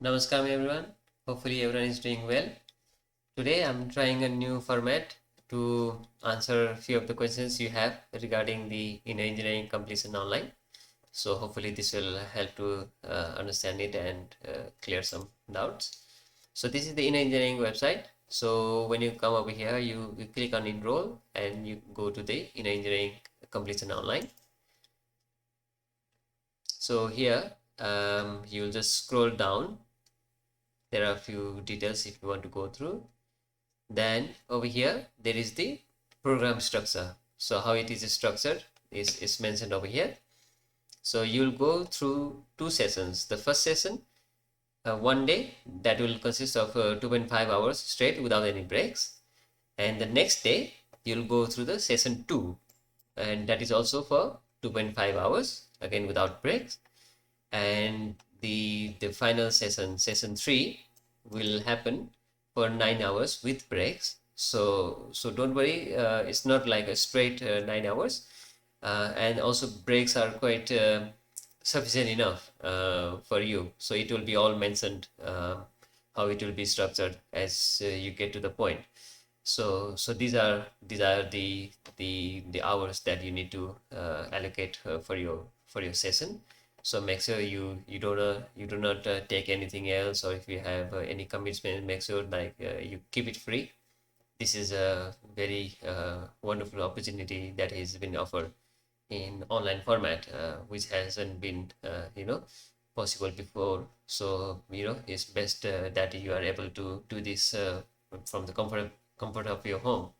Namaskar everyone. Hopefully everyone is doing well. Today I'm trying a new format to answer a few of the questions you have regarding the inner engineering completion online. So hopefully this will help to understand it and clear some doubts. So this is the inner engineering website. So when you come over here, you click on enroll and you go to the inner engineering completion online. So here you'll just scroll down. There are a few details if you want to go through. Then over here there is the program structure. So how it is structured is mentioned over here. So you'll go through two sessions. The first session, one day, that will consist of 2.5 hours straight without any breaks, and the next day you'll go through the session 2, and that is also for 2.5 hours again without breaks. And the final session 3, will happen for 9 hours with breaks. So don't worry, it's not like a straight 9 hours, and also breaks are quite sufficient enough for you. So it will be all mentioned, how it will be structured as you get to the point. So these are the hours that you need to allocate for your session. So make sure you do not take anything else, or if you have any commitment, make sure like you keep it free. This is a very wonderful opportunity that has been offered in online format, which hasn't been possible before. So it's best that you are able to do this from the comfort of your home.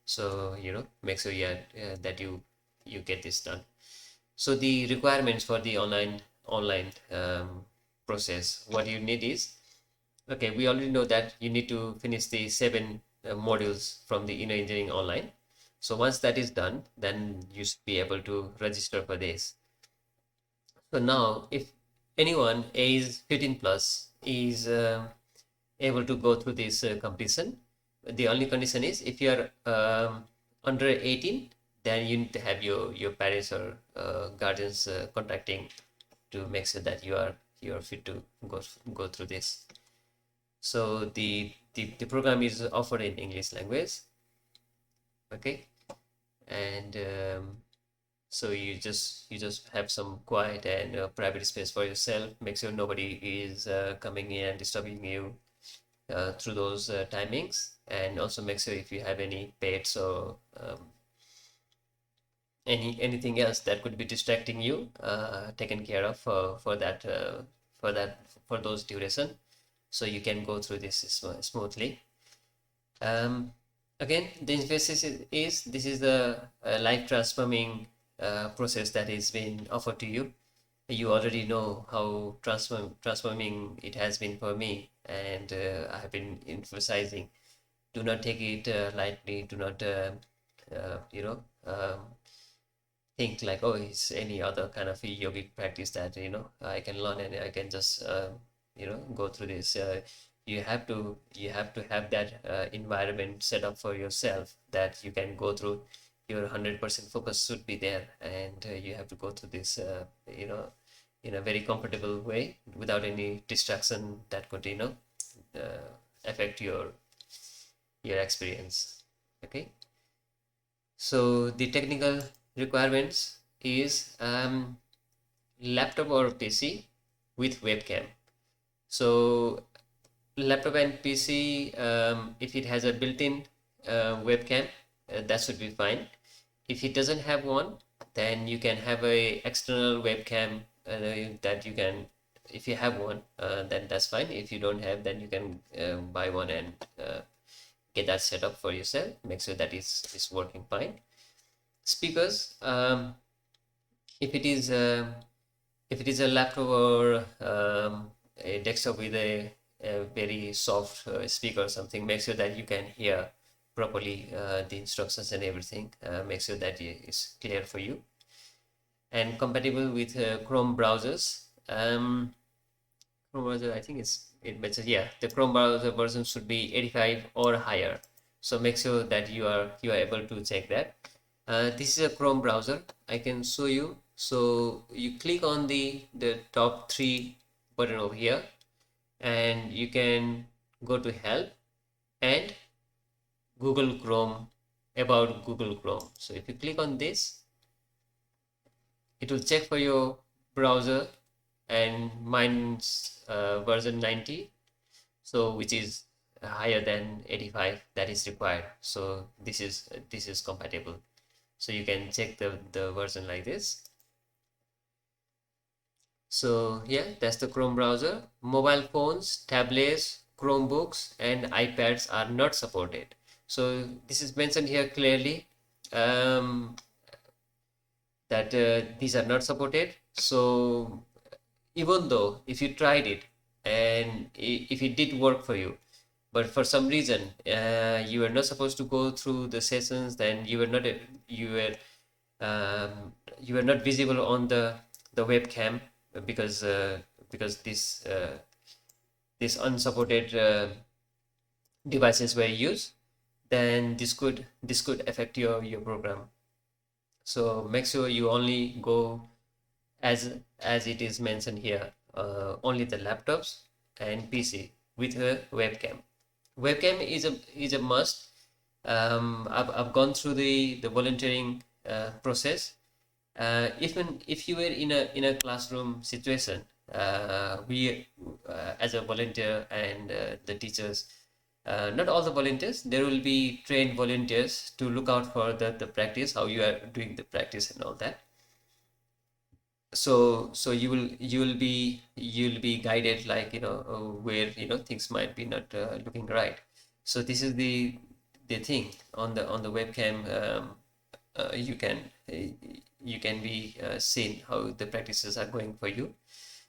So make sure that you get this done. So the requirements for the online process, what you need is, okay, we already know that you need to finish the 7 modules from the inner engineering online. So once that is done, then you should be able to register for this. So now if anyone age 15 plus is able to go through this completion, the only condition is if you are under 18, then you need to have your parents or guardians contacting to make sure that you are fit to go through this. So the program is offered in English language. Okay. And so you just have some quiet and private space for yourself. Make sure nobody is coming in and disturbing you through those timings. And also make sure if you have any pets or anything else that could be distracting you, taken care of for those duration, so you can go through this smoothly. Again, the emphasis is this is the life transforming process that is being offered to you. You already know how transforming it has been for me, and I have been emphasizing, do not take it lightly. Do not think like, oh, it's any other kind of a yogic practice that I can learn and I can just go through this. You have to have that environment set up for yourself, that you can go through. Your 100% focus should be there, and you have to go through this in a very comfortable way without any distraction that could affect your experience. Okay. So the technical requirements is laptop or PC with webcam. So laptop and PC, if it has a built-in webcam, that should be fine. If it doesn't have one, then you can have a external webcam that you can, if you have one, then that's fine. If you don't have, then you can buy one and get that set up for yourself. Make sure that is working fine. Speakers, if it is a laptop or a desktop with a very soft speaker or something, make sure that you can hear properly the instructions and everything. Make sure that it's clear for you, and compatible with Chrome browsers. Chrome browser, I think it mentions, yeah, the Chrome browser version should be 85 or higher. So make sure that you are able to check that. This is a Chrome browser. I can show you. So you click on the top 3 button over here, and you can go to help and Google Chrome, about Google Chrome. So if you click on this, it will check for your browser, and mine's version 90, so which is higher than 85 that is required. So this is compatible. So you can check the version like this. So yeah, that's the Chrome browser. Mobile phones, tablets, Chromebooks, and iPads are not supported. So this is mentioned here clearly, um, that these are not supported. So even though if you tried it and if it did work for you, but for some reason you were not supposed to go through the sessions, then you were you were not visible on the webcam, because this unsupported devices were used, then this could affect your program. So make sure you only go as it is mentioned here, only the laptops and PC with a webcam. Webcam is a must. I've gone through the volunteering process. Even if you were in a classroom situation, we as a volunteer and the teachers, not all the volunteers, there will be trained volunteers to look out for the practice, how you are doing the practice and all that. So you'll be guided, like where things might be not looking right. So this is the thing on the webcam. You can be seen how the practices are going for you.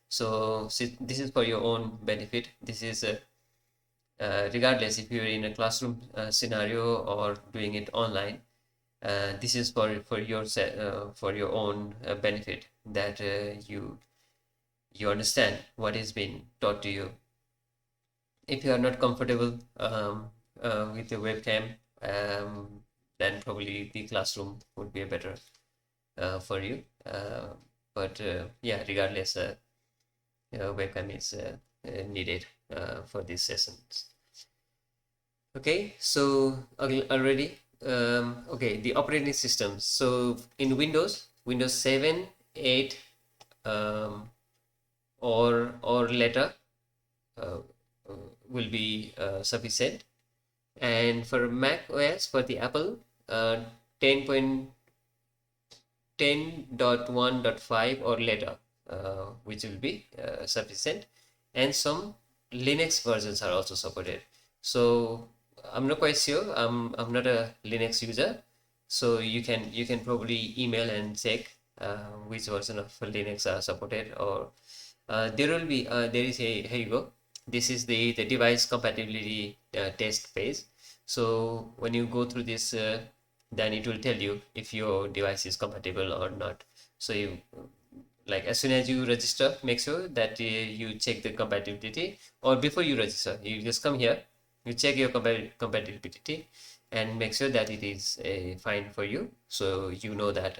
So this is for your own benefit. This is regardless if you're in a classroom scenario or doing it online. This is for your own benefit, that you understand what is being taught to you. If you are not comfortable with the webcam, then probably the classroom would be a better for you. But yeah, regardless, webcam is needed for these sessions. Okay, so already, okay, the operating systems. So in Windows 7, 8, or later uh, will be sufficient. And for Mac OS, for the Apple, 10.10.1.5 or later, which will be sufficient. And some Linux versions are also supported. So I'm not quite sure. I'm not a Linux user, so you can probably email and check which version of Linux are supported. Or there is a here you go. This is the device compatibility test phase. So when you go through this, then it will tell you if your device is compatible or not. So you, like, as soon as you register, make sure that you check the compatibility, or before you register, you just come here, you check your compatibility and make sure that it is fine for you, so you know that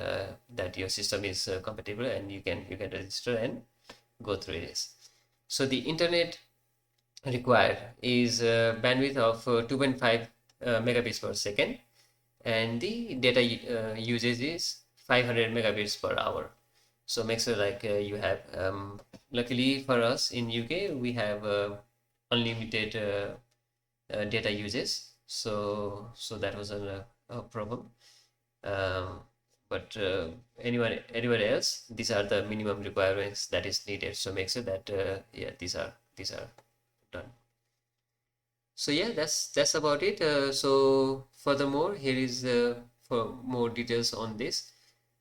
that your system is compatible, and you can register and go through this. So the internet required is bandwidth of 2.5 megabits per second, and the data usage is 500 megabits per hour. So make sure, like, you have luckily for us in UK, we have unlimited data uses, so that was a problem. um, but anywhere else, these are the minimum requirements that is needed. So make sure that yeah, these are done. So yeah, that's about it. So furthermore, here is for more details on this,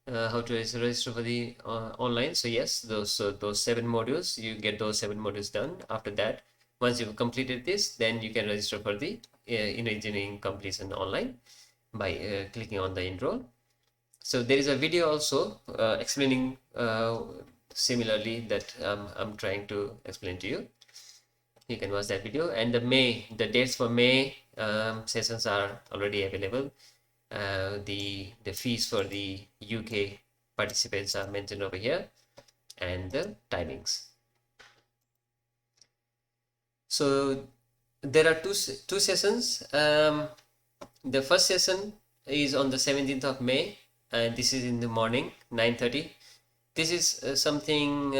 how to register for the online. So yes, those 7 modules, you get those 7 modules done. After that, once you've completed this, then you can register for the inner engineering completion online by clicking on the enroll. So there is a video also explaining similarly that I'm trying to explain to you. You can watch that video. And the dates for May sessions are already available. The fees for the UK participants are mentioned over here, and the timings. So there are two sessions. The first session is on the 17th of May, and this is in the morning, 9:30. This is something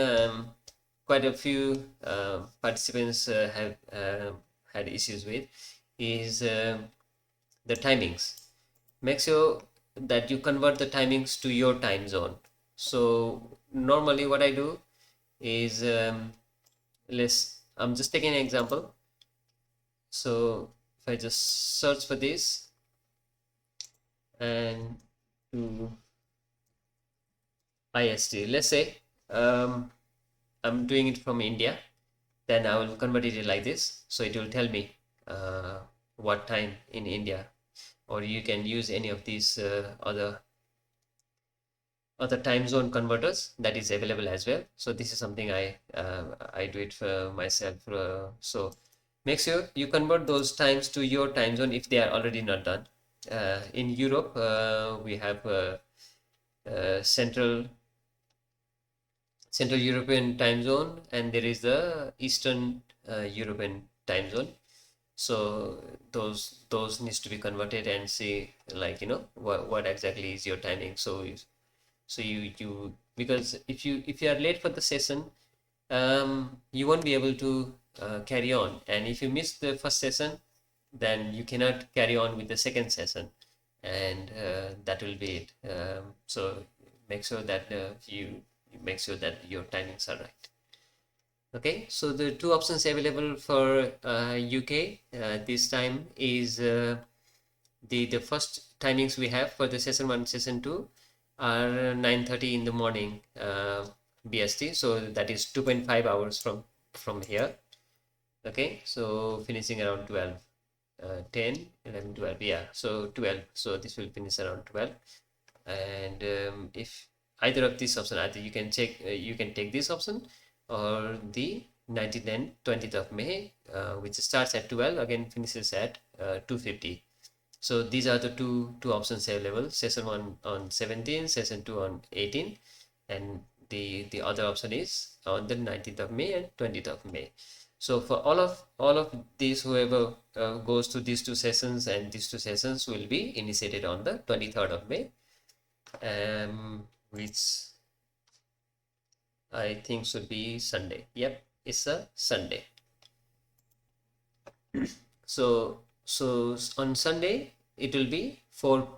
quite a few participants have had issues with, is the timings. Make sure that you convert the timings to your time zone. So normally what I do is, I'm just taking an example. So if I just search for this and to IST, let's say I'm doing it from India, then I will convert it like this. So it will tell me what time in India, or you can use any of these other time zone converters that is available as well. So this is something I do it for myself. So make sure you convert those times to your time zone if they are already not done. In Europe, we have Central European time zone, and there is the Eastern European time zone. So those needs to be converted and see, like, what exactly is your timing. So you because if you are late for the session, you won't be able to carry on, and if you miss the first session, then you cannot carry on with the second session, and that will be it. So make sure that you make sure that your timings are right. Okay, so the two options available for UK this time is the first timings we have for the session 1, session 2 are 9:30 in the morning BST, so that is 2.5 hours from here. Okay, so finishing around 12, 10, 11, 12, yeah, so 12, so this will finish around 12. And if either of these options, either you can take this option or the 19th and 20th of May, which starts at 12, again finishes at 2:50. So these are the two options available. Session 1 on 17, session 2 on 18, and the other option is on the 19th of May and 20th of May. So for all of these, whoever goes to these two sessions, and these two sessions will be initiated on the 23rd of May, which I think should be Sunday. Yep, it's a Sunday. So on Sunday it will be 4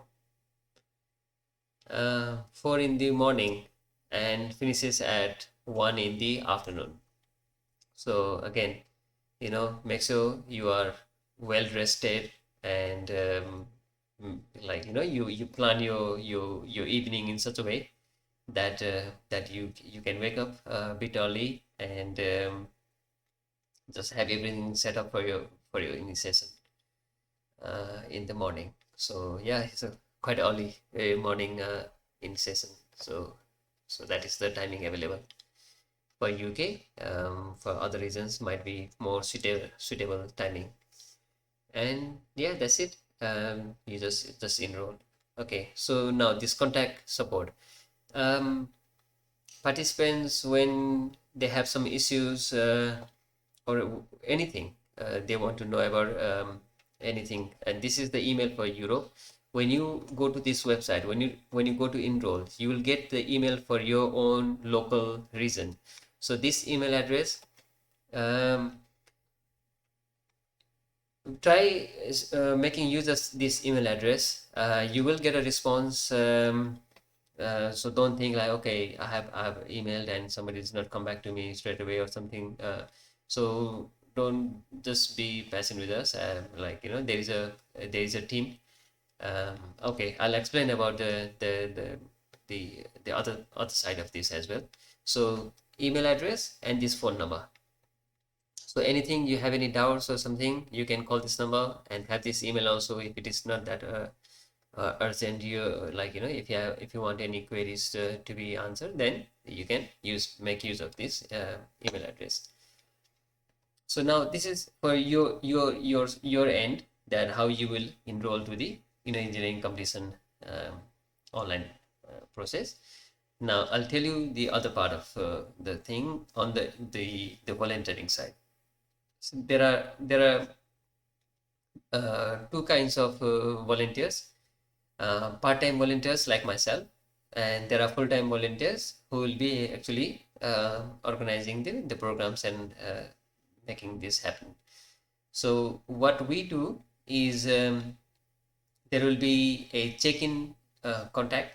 in the morning and finishes at 1 in the afternoon. So again, make sure you are well rested, and you plan your evening in such a way that that you can wake up a bit early, and just have everything set up for your initiation in the morning. So yeah, it's a quite early morning initiation. So that is the timing available for UK. For other regions might be more suitable timing. And yeah, that's it. You just enroll. Okay, so now this contact support. Participants, when they have some issues or anything, they want to know about anything, and this is the email for Europe. When you go to this website, when you go to enroll, you will get the email for your own local region. So this email address, try making use of this email address. You will get a response. So don't think like, okay, I have emailed and somebody does not come back to me straight away or something. So don't just be patient with us. There is a team. Okay, I'll explain about the other side of this as well. So email address and this phone number. So anything you have any doubts or something, you can call this number and have this email also. If it is not that urgent, if you want any queries to be answered, then you can make use of this email address. So now this is for your end, that how you will enroll to the engineering competition online process. Now I'll tell you the other part of the thing on the volunteering side. So there are two kinds of volunteers, part-time volunteers like myself, and there are full-time volunteers who will be actually organizing the programs and making this happen. So what we do is there will be a check-in contact,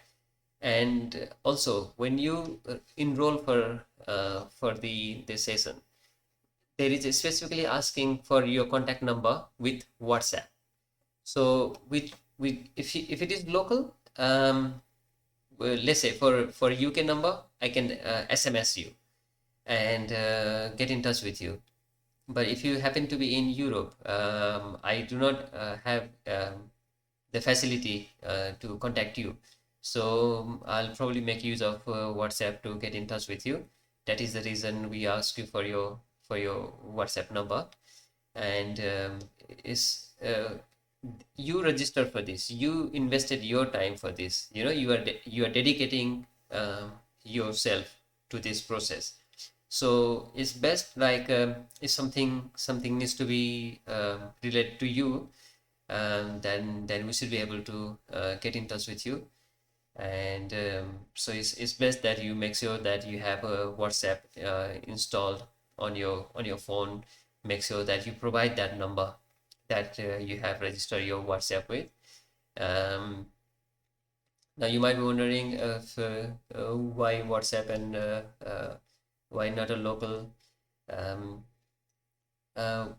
and also when you enroll for the session, there is specifically asking for your contact number with WhatsApp. So with if it is local, well, let's say for UK number, I can SMS you and get in touch with you. But if you happen to be in Europe, I do not have the facility to contact you. So I'll probably make use of WhatsApp to get in touch with you. That is the reason we ask you for your WhatsApp number. And is you register for this. You invested your time for this. You know, you are dedicating yourself to this process. So it's best like if something needs to be related to you, then we should be able to get in touch with you. And so it's best that you make sure that you have a WhatsApp installed on your phone. Make sure that you provide that number that you have registered your WhatsApp with. Um, Now you might be wondering if why WhatsApp and why not a local. Um, uh,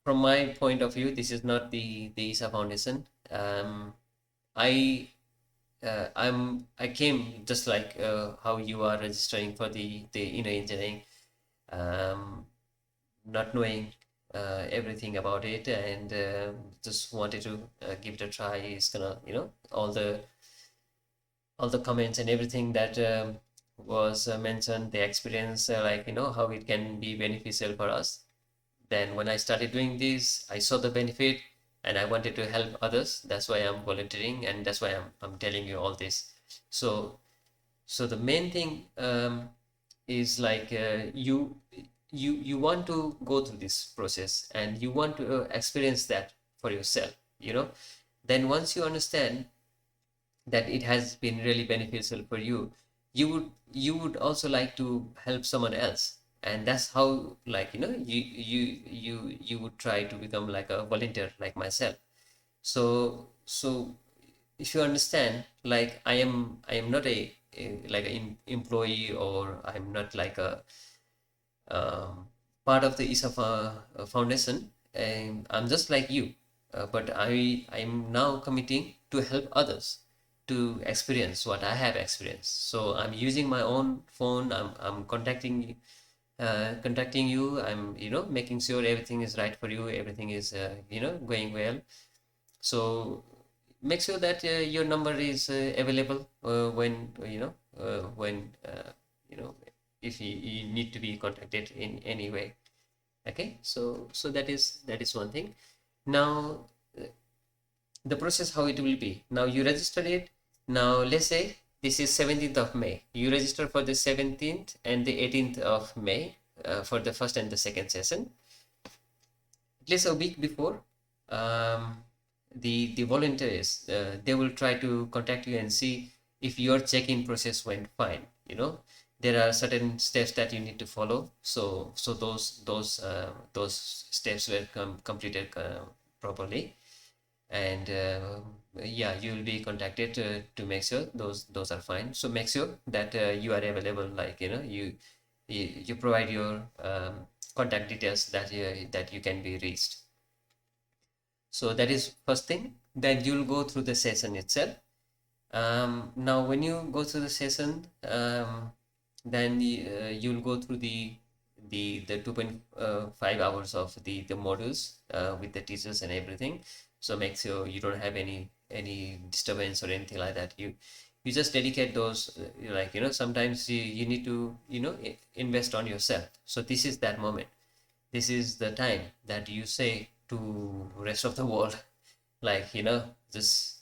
from my point of view, this is not the Isha Foundation. I I came just like how you are registering for the inner engineering, um, not knowing everything about it, and just wanted to give it a try. It's gonna, you know, all the comments and everything that was mentioned, the experience, like, you know, how it can be beneficial for us. Then when I started doing this, I saw the benefit and I wanted to help others. That's why I'm volunteering, and that's why I'm telling you all this. So so the main thing is like you want to go through this process and you want to experience that for yourself, you know. Then once you understand that it has been really beneficial for you, you would also like to help someone else, and that's how, like, you know, you would try to become like a volunteer like myself. So if you understand, like, I am not like an employee, or I'm not like a um, part of the Isha Foundation, and I'm just like you, but I'm now committing to help others to experience what I have experienced. So I'm using my own phone. I'm contacting you. I'm, you know, making sure everything is right for you. Everything is you know, going well. So make sure that your number is available when you know you know, if you need to be contacted in any way. Okay, so that is one thing. Now the process, how it will be: now you register it. Now let's say this is 17th of May, you register for the 17th and the 18th of May for the first and the second session. At least a week before, um, the volunteers, they will try to contact you and see if your check-in process went fine. You know, there are certain steps that you need to follow. So those steps were completed properly, and yeah, you will be contacted to make sure those are fine. So make sure that you are available, like, you know, you provide your contact details that you can be reached. So that is first thing. Then you'll go through the session itself. Now when you go through the session, then you'll go through the 2.5 hours of the modules with the teachers and everything. So make sure you don't have any disturbance or anything like that. You just dedicate those, like, you know, sometimes you need to, you know, invest on yourself. So this is that moment. This is the time that you say to rest of the world, like, you know, just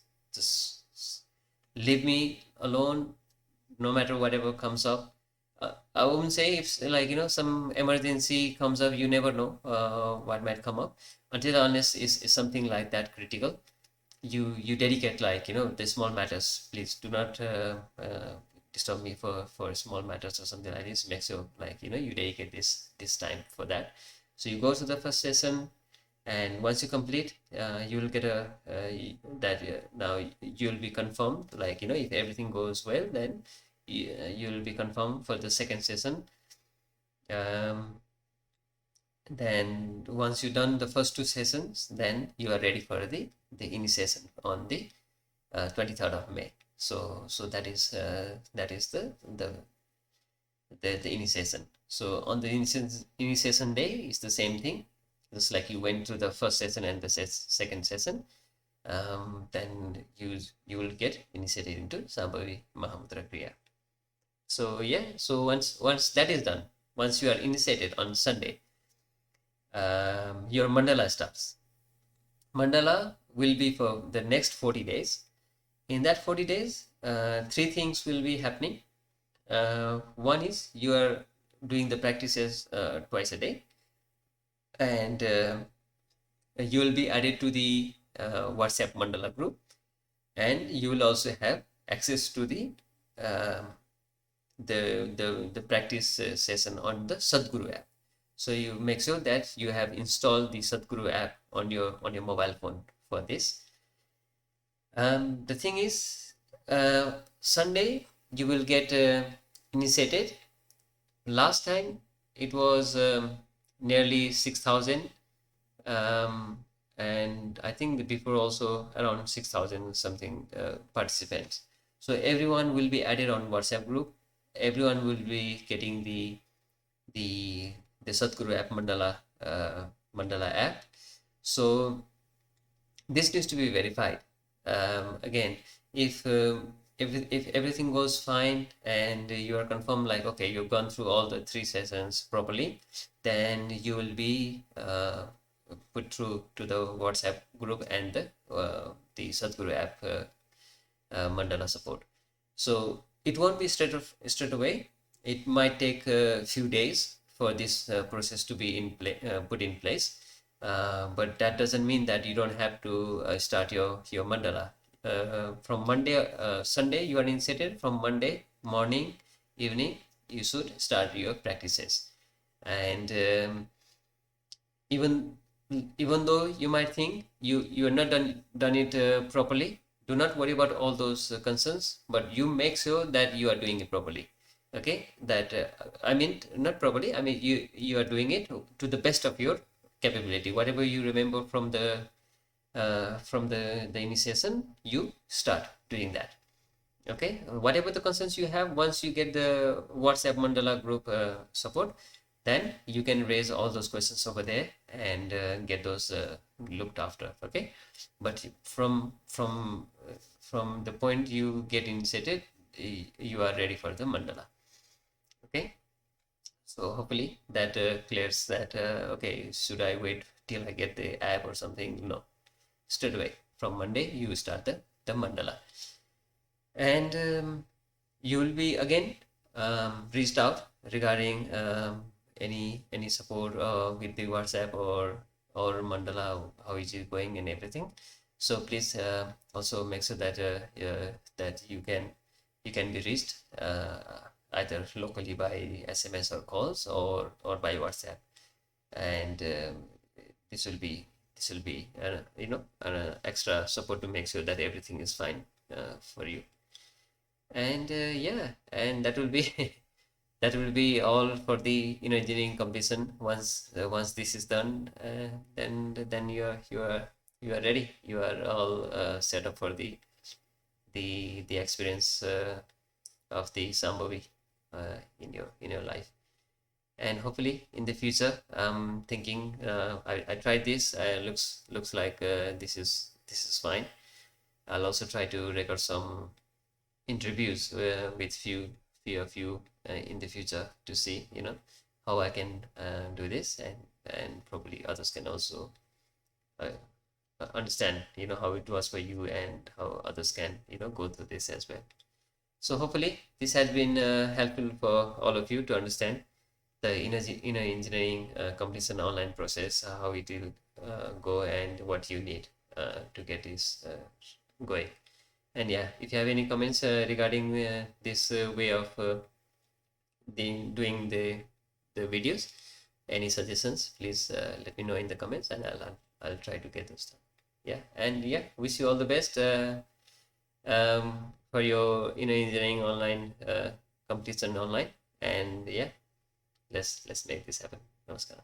leave me alone, no matter whatever comes up. I wouldn't say if like some emergency comes up, you never know what might come up. Until unless is something like that critical, you dedicate like the small matters. Please do not disturb me for small matters or something like this. Make sure like you dedicate this time for that. So you go to the first session, and once you complete, you will get a that now you'll be confirmed, like if everything goes well, then you'll be confirmed for the second session. Then once you've done the first two sessions, then you are ready for the initiation on the 23rd of May. So that is the initiation. So on the initiation day is the same thing, just like you went through the first session and the second session. Then you will get initiated into Sambhavi Mahamudra Kriya. So yeah, so once that is done, once you are initiated on Sunday, your mandala starts. Mandala will be for the next 40 days. In that 40 days, three things will be happening. One is you are doing the practices twice a day, and you will be added to the WhatsApp mandala group, and you will also have access to um, the practice session on the Sadhguru app. So you make sure that you have installed the Sadhguru app on your mobile phone for this. The thing is, Sunday you will get initiated. Last time it was nearly 6,000, and I think before also around 6,000 something participants. So everyone will be added on WhatsApp group. Everyone will be getting the Sadhguru app mandala app. So this needs to be verified. Again, if everything goes fine and you are confirmed, like okay, you've gone through all the three sessions properly, then you will be put through to the WhatsApp group and the Sadhguru app mandala support. So it won't be straight away. It might take a few days for this process to be put in place. But that doesn't mean that you don't have to start your mandala. From Sunday, you are initiated. From Monday morning, evening, you should start your practices. And even even though you might think you are not done it properly, do not worry about all those concerns, but you make sure that you are doing it properly. Okay, that I mean not properly, I mean you are doing it to the best of your capability. Whatever you remember from the initiation, you start doing that. Okay, whatever the concerns you have, once you get the WhatsApp mandala group support, then you can raise all those questions over there and get those looked after. Okay, but from the point you get initiated, you are ready for the mandala. Okay, so hopefully that clears that. Okay, should I wait till I get the app or something? No, straight away from Monday you start the mandala. And you will be again reached out regarding any support with the WhatsApp or mandala, how is it going and everything. So please also make sure that that you can be reached either locally by SMS or calls or by WhatsApp. And this will be an extra support to make sure that everything is fine for you. And yeah, and that will be that will be all for the engineering completion. Once this is done, then you are ready. You are all set up for the experience of the Sambhavi in your life. And hopefully in the future, I'm thinking I tried this. Looks like this is fine. I'll also try to record some interviews with few of you in the future to see how I can do this, and probably others can also uh, understand how it was for you and how others can go through this as well. So hopefully this has been helpful for all of you to understand the inner engineering completion online process, how it will go and what you need to get this going. And yeah, if you have any comments regarding this way of doing the videos, any suggestions, please let me know in the comments, and I'll try to get those done. Yeah, and yeah, wish you all the best for your engineering online competition online. And yeah, let's make this happen. Namaskar.